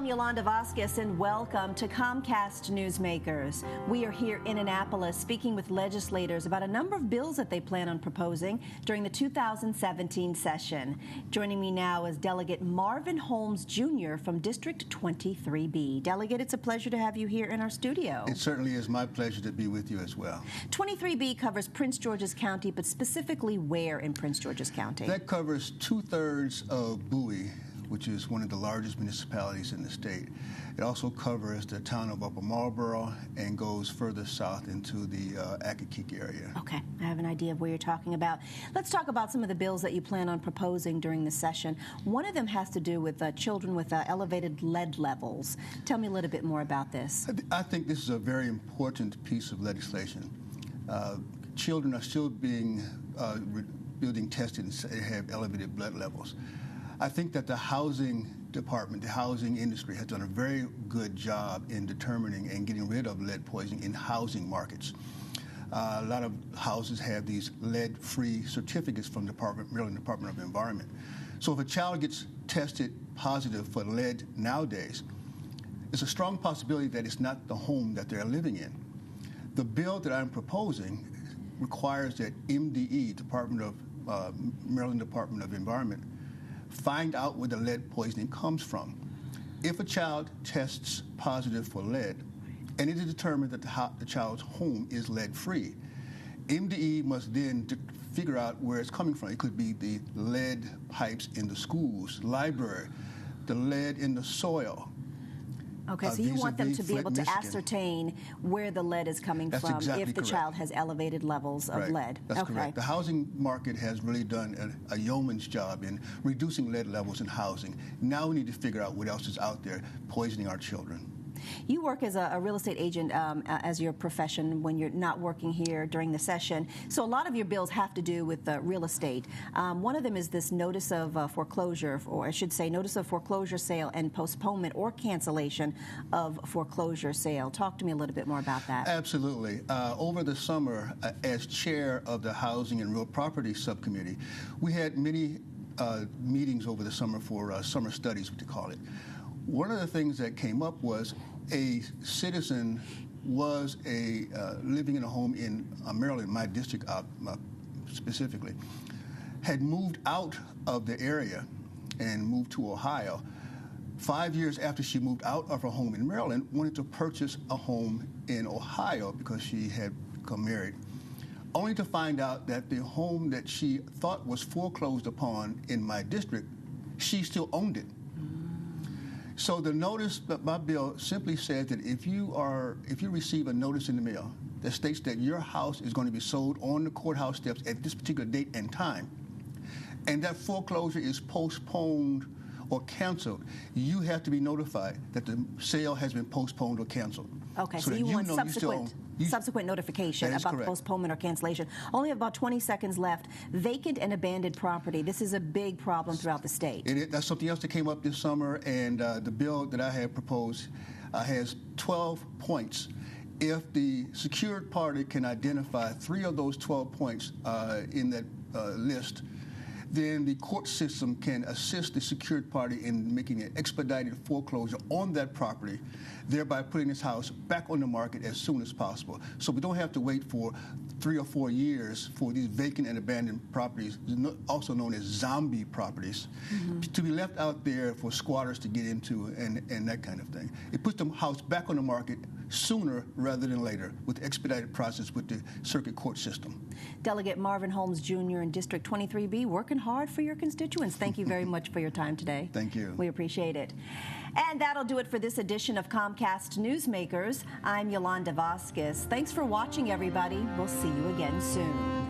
I'm Yolanda Vazquez, and welcome to Comcast Newsmakers. We are here in Annapolis speaking with legislators about a number of bills that they plan on proposing during the 2017 session. Joining me now is Delegate Marvin Holmes, Jr. from District 23B. Delegate, it's a pleasure to have you here in our studio. It certainly is my pleasure to be with you as well. 23B covers Prince George's County, but specifically where in Prince George's County? That covers 2/3 of Bowie, which is one of the largest municipalities in the state. It also covers the town of Upper Marlboro and goes further south into the Accokeek area. Okay, I have an idea of where you're talking about. Let's talk about some of the bills that you plan on proposing during the session. One of them has to do with children with elevated lead levels. Tell me a little bit more about this. I think this is a very important piece of legislation. Children are still being tested and have elevated blood levels. I think that the housing department, the housing industry, has done a very good job in determining and getting rid of lead poisoning in housing markets. A lot of houses have these lead-free certificates from the Maryland Department of Environment. So if a child gets tested positive for lead nowadays, it's a strong possibility that it's not the home that they're living in. The bill that I'm proposing requires that MDE, Maryland Department of Environment, find out where the lead poisoning comes from. If a child tests positive for lead and it is determined that the child's home is lead-free, MDE must then figure out where it's coming from. It could be the lead pipes in the schools, library, the lead in the soil. Okay, so you want them to be able to ascertain where the lead is coming from if the child has elevated levels of lead. That's correct. The housing market has really done a yeoman's job in reducing lead levels in housing. Now we need to figure out what else is out there poisoning our children. You work as a real estate agent as your profession when you're not working here during the session. So a lot of your bills have to do with real estate. One of them is this notice of foreclosure, or I should say notice of foreclosure sale and postponement or cancellation of foreclosure sale. Talk to me a little bit more about that. Absolutely. Over the summer, as chair of the Housing and Real Property Subcommittee, we had many meetings over the summer for summer studies, what you call it. One of the things that came up was a citizen was living in a home in Maryland, my district specifically, had moved out of the area and moved to Ohio. 5 years after she moved out of her home in Maryland, wanted to purchase a home in Ohio because she had become married, only to find out that the home that she thought was foreclosed upon in my district, she still owned it. So the notice, my bill simply says that if you receive a notice in the mail that states that your house is going to be sold on the courthouse steps at this particular date and time, and that foreclosure is postponed or canceled, you have to be notified that the sale has been postponed or canceled. Okay, so you want subsequent notification about postponement or cancellation. Only have about 20 seconds left. Vacant and abandoned property. This is a big problem throughout the state. That's something else that came up this summer, and the bill that I have proposed has 12 points. If the secured party can identify 3 of those 12 points in that list, then the court system can assist the secured party in making an expedited foreclosure on that property, thereby putting this house back on the market as soon as possible. So we don't have to wait for 3 or 4 years for these vacant and abandoned properties, also known as zombie properties, to be left out there for squatters to get into and that kind of thing. It puts the house back on the market sooner rather than later with the expedited process with the circuit court system. Delegate Marvin Holmes, Jr. in District 23B, working hard for your constituents. Thank you very much for your time today. Thank you. We appreciate it. And that'll do it for this edition of Comcast Newsmakers. I'm Yolanda Vazquez. Thanks for watching, everybody. We'll see you again soon.